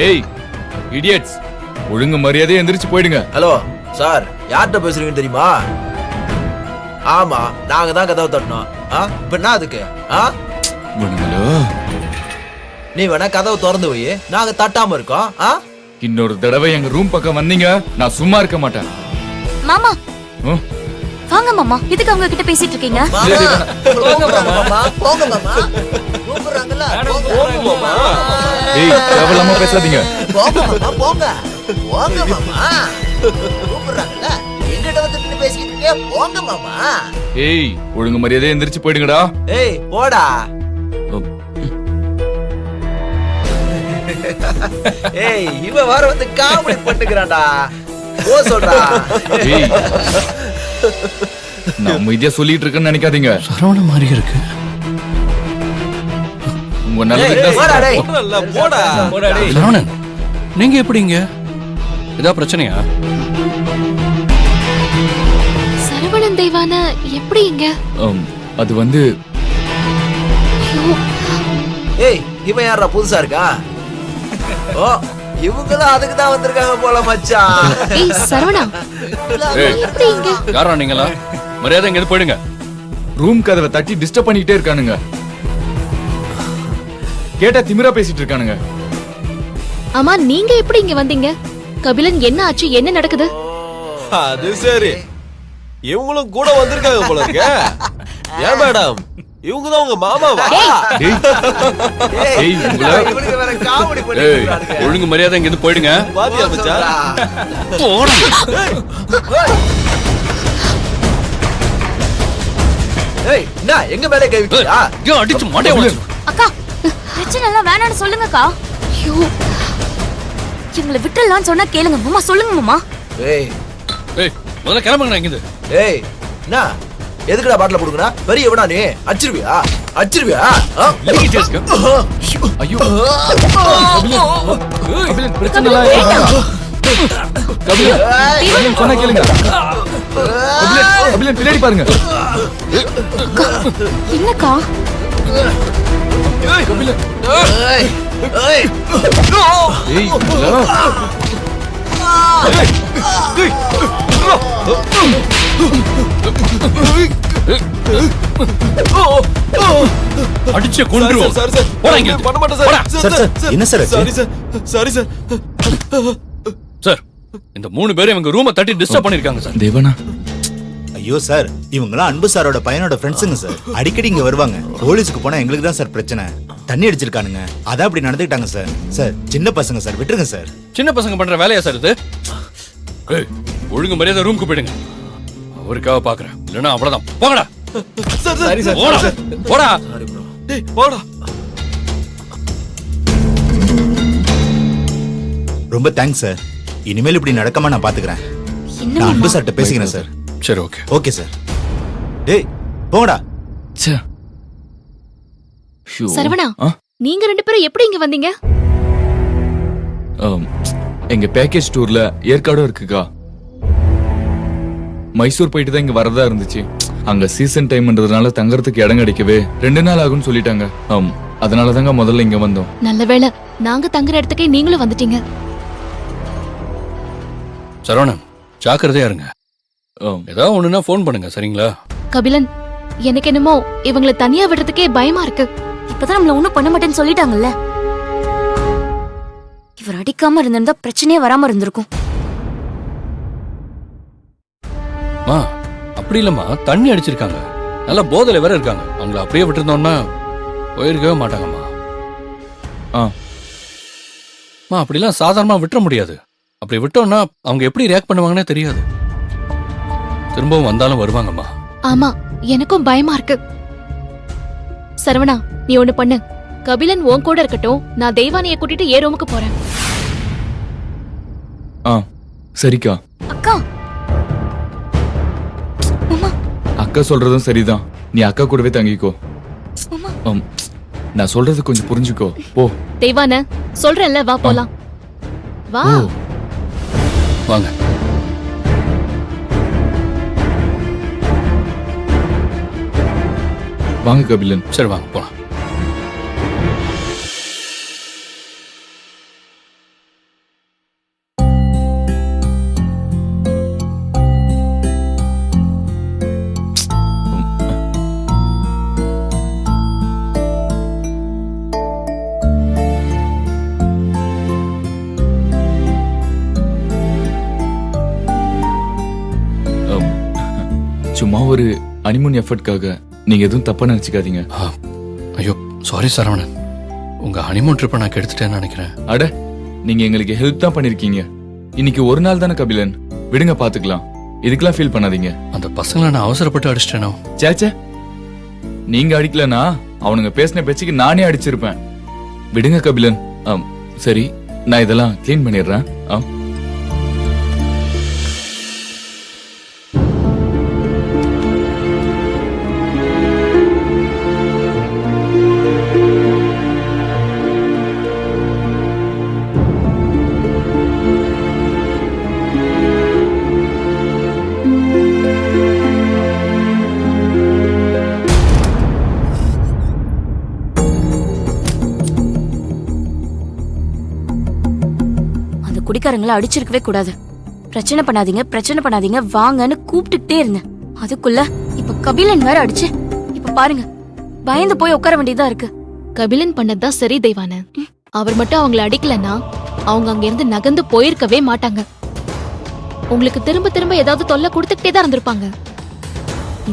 ஏய் இடியட்ஸ், ஒழுங்கு மரியாதையா எந்திரிச்சு போயிடுங்க. ஹலோ சார், யார்கிட்ட பேசுறீங்கன்னு தெரியுமா? ஆமா, நாங்க தான் கதவை தட்டணும். இப்ப என்ன அதுக்கு? நீ வேணா கதவை திறந்து வை, நாங்க தட்டாம இருக்கோம். இன்னொரு தடவை எங்க ரூம் பக்கம் வந்தீங்க, நான் சும்மா இருக்க மாட்டேன். மாமா வாங்க மாமா, இதுக்கு அவங்க கிட்ட பேசிட்டு இருக்கீங்க? ஏய் தேவையில்லாம பேசாதீங்க. ஏய் ஒழுங்கு மரியாதையா எந்திரிச்சு போயிடுங்கடா. ஏய் போடா. ஏய் இவன் வர வந்து காமெடி பண்ணிக்கிறான்டா. ஓ சொல்றா. ஏய் நான் அமைதியா சொல்லிட்டு இருக்கேன்னு நினைக்காதீங்க. சரவண மாதிரி இருக்கு. உங்க நல்லது சரவணன், நீங்க எப்படிங்க? ஏதா பிரச்சனையா? சரவணன் தெய்வான எப்படி இங்க? அது வந்து ஏய் இவன் யாரா புதுசா இருக்கா? ஓ இவங்களும் அதுக்கு தான் வந்திருக்காங்க போல மச்சான். ஏய் சரவணா, எப்படி இங்க? யாரா நீங்களா? மரியாதை எங்க போயிடுங்க. ரூம் கதவை தட்டி டிஸ்டர்ப் பண்ணிக்கிட்டே இருக்கானுங்க. கேட்டா திமிரா பேசிட்டு இருக்கானுங்க. ஆமா நீங்க எப்படி இங்க வந்தீங்க? கபிலன் என்ன ஆச்சு, என்ன நடக்குது? அது சரி, இவங்களும் கூட வந்திருக்காங்க போல இருக்க. ஏன் மேடம், இவங்க தான் உங்க மாமாவா? ஏய் இவனுக்கு வேற காமெடி பண்ணிக்கிறானுங்க. ஒழுங்கு மரியாதை எங்க போயிடுங்க. பாத்தியா மச்சான்? ஏய் என்ன எங்க மேலே கை வைக்கியா? அடிச்சு மாட்டே உள்ள. அக்கா பிரச்சனை எல்லாம் வேணான்னு சொல்லுங்கக்கா. ஐயோ இவங்களை விட்டுடலாம்னு சொன்னா கேளுங்க மாமா, சொல்லுங்க மாமா. ஏய் ஏய் முதல்ல கிளம்புங்க இங்க. ஏய் என்ன எதுக்குடா பாட்டில போடுங்கடா? பெரிய எவனா நீ? அடிச்சிருவியா? அடிச்சிருவியா? ஐயோ கபிலன் பிரச்சனை இல்ல. கபிலன் சொன்னா கேளுங்க. கபிலன் பின்னாடி பாருங்க. என்னக்கா? கபிலன் ஏய் ஏய் ஏய் அடிச்ச கொன்றுவோம். சார் சார் போடா இங்க. பண்ண மாட்டேன் சார். சார் என்ன sir? Sorry sir, sorry sir. Sir இந்த 3 பேரும் இவங்க ரூமை தட்டி டிஸ்டர்ப் பண்ணிருக்காங்க சார். தேவனா, ஐயோ சார், இவங்கலாம் அன்பு சாரோட பையனோட ஃப்ரெண்ட்ஸுங்க சார். அடிக்கடி இங்க வருவாங்க. போலீஸ்க்கு போனா எங்களுக்கு தான் சார் பிரச்சனை. தண்ணி அடிச்சிருக்கானுங்க, அதான் அப்படி நடந்துக்கிட்டாங்க சார். சார் சின்ன பசங்க சார், விட்டுருங்க சார். சின்ன பசங்க பண்ற வேலையா சார் இது? ஏய் ஒழுங்கு மரியாதை ரூமுக்கு போயிடுங்க. அவருக்காக பாக்குறேன், இல்லைன்னா அவ்வளவுதான். போங்கடா. Sir sorry sir. போடா போடா. டேய் போடா. ரொம்ப தேங்க்ஸ் சார். இனிமேல் இப்படி நடக்காம நான் பாத்துக்கிறேன். என்ன நான் அன்பு மாமா? சார்ட்ட பேசிக்கிறேன் சார். சரி ஓகே. Okay sir. டேய் போங்கடா. ச்சே. ஷோ. சரவணா, நீங்க 2 பேரும் எப்படி இங்க வந்தீங்க? எங்க பேக்கேஜ் டூர்ல ஏற்காடும் இருக்குக்கா. மைசூர் போயிட்டு தான் இங்க வரதா இருந்துச்சு. அங்க சீசன் டைம்ன்றதுனால தங்கறதுக்கு இடம் கிடைக்கவே 2 நாள் ஆகும்னு சொல்லிட்டாங்க. அதனால தாங்க முதல்ல இங்க வந்தோம். நல்ல வேளை நாங்க தங்குற இடத்துக்கே நீங்களும் வந்துட்டீங்க. சரவணன் ஜாக்கிரதையா இருங்க. ஏதாவது ஒண்ணுனா ஃபோன் பண்ணுங்க, சரிங்களா? கபிலன், எனக்கு என்னமோ இவங்களை தனியா விடுறதுக்கே பயமா இருக்கு. இப்பதான் நம்மள ஒண்ணும் பண்ண மாட்டேன்னு சொல்லிட்டாங்கல்ல. இவர் அடிக்காம இருந்திருந்தா பிரச்சனையே வராம இருந்திருக்கும். மா அப்படி இல்லம்மா, தண்ணி அடிச்சிருக்காங்க, நல்ல போதையில வேற இருக்காங்க. அவங்கள அப்படியே விட்டுருந்தோம்னா போயிருக்கவே மாட்டாங்கம்மா. அப்படிலாம் சாதாரணமா விட்டுற முடியாது. அப்படி விட்டோம்னா அவங்க எப்படி ரியாக்ட் பண்ணுவாங்கன்னே தெரியாது. திரும்பவும் வந்தாலும் வருவாங்கம்மா. ஆமா, எனக்கும் பயமா இருக்கு. சரவணா, நீ ஒண்ணு பண்ணு. கபிலன் உன் கூட இருக்கட்டும், நான் தெய்வானியை கூட்டிட்டு ஏ ரூமுக்கு போறேன். சரிக்கா. அக்கா அக்கா சொல்றதும் சரிதான். நீ அக்கா கூடவே தங்கிக்கோ. நான் சொல்றது கொஞ்சம் புரிஞ்சுக்கோ. போ. தெய்வான சொல்றேன்ல, வா போலாம். வா. வாங்க. வாங்க கபிலன். சரி வாங்க போலாம். சும்மா ஒரு ஹனிமூன் எஃபர்ட்காக நீங்க எதுவும் தப்பா நினைச்சுக்காதீங்க. ஐயோ சாரி சரவணன், உங்க ஹனிமூன் ட்ரிப்பை நான் கெடுத்துட்டேன்னு நினைக்கிறேன். அட, நீங்க எங்களுக்கு ஹெல்ப் தான் பண்ணிருக்கீங்க. இன்னைக்கு ஒரு நாள் தானே கபிலன், விடுங்க பாத்துக்கலாம். இதுக்கெல்லாம் ஃபீல் பண்ணாதீங்க. அந்த பசங்களை நான் அவசரப்பட்டு அடிச்சிட்டேனோ? சேச்சே, நீங்க அடிக்கலனா அவனுங்க பேசின பேச்சுக்கு நானே அடிச்சிருப்பேன். விடுங்க கபிலன். சரி, நான் இதெல்லாம் க்ளீன் பண்ணிடுறேன். குடிக்காரங்களை அடிச்சிருக்கவே கூடாது. பிரச்சனை பண்ணாதீங்க பிரச்சனை பண்ணாதீங்க வாங்கன்னு கூப்பிட்டுட்டே இருந்தேன். அதுக்குள்ள இப்ப கபிலன் வேற அடிச்சு, இப்ப பாருங்க பயந்து போய் உட்கார வேண்டியதா இருக்கு. கபிலன் பண்ணதுதான் சரி தெய்வான. அவர் மட்டும் அவங்கள அடிக்கலன்னா அவங்க அங்க இருந்து நகர்ந்து போயிருக்கவே மாட்டாங்க. உங்களுக்கு திரும்ப திரும்ப ஏதாவது தொல்லை கொடுத்துக்கிட்டே தான் இருந்திருப்பாங்க.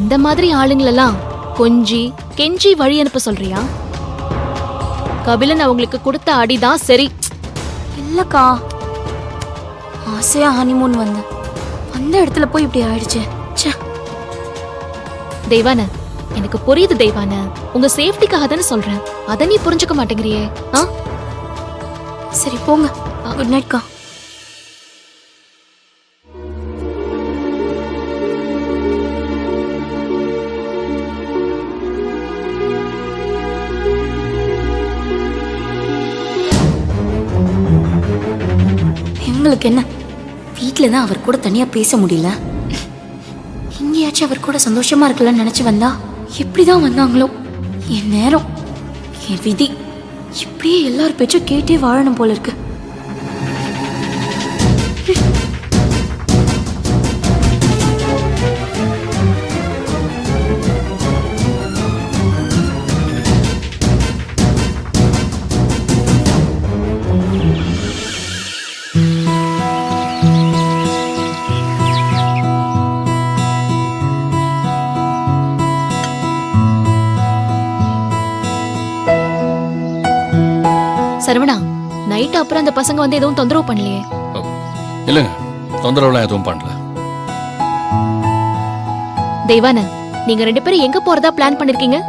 இந்த மாதிரி ஆளுங்களெல்லாம் கொஞ்சி கெஞ்சி வழி அனுப்ப சொல்றியா? கபிலன் அவங்களுக்கு கொடுத்த அடிதான் சரி. இல்லக்கா, ஆசையா ஹனிமூன் வந்தேன், அந்த இடத்துல போய் இப்படி ஆயிடுச்சு. தெய்வான, எனக்கு புரியுது தெய்வான, உங்க சேஃப்டிக்காக தானே சொல்றேன். அத நீ புரிஞ்சுக்க மாட்டேங்கிறியே. சரி போங்க, குட் நைட்க்கா. இவங்களுக்கு என்ன, வீட்டுலதான் அவர் கூட தனியா பேச முடியல, இங்கேயாச்சும் அவர் கூட சந்தோஷமா இருக்கலாம்னு நினைச்சு வந்தா எப்படிதான் வந்தாங்களோ. என் நேரம், என் விதி, இப்படியே எல்லார் பேச்சும் கேட்டே வாழணும் போல இருக்கு. சரவணா, நைட் அப்புறம் அந்த பசங்க வந்து எதுவும் தொந்தரவு பண்ணலையே? இல்லங்க, தொந்தரவுலாம் எதுவும் பண்ணல. தெய்வான, நீங்க 2 பேரும் எங்க போறதா பிளான் பண்ணிருக்கீங்க?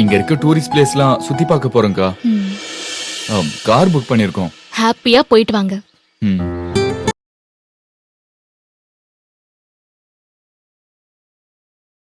இங்க இருக்க டூரிஸ்ட் பிளேஸ்லாம் சுத்தி பார்க்க போறோம்க்கா. கார் புக் பண்ணிருக்கோம். ஹாப்பியா போயிட்டு வாங்க.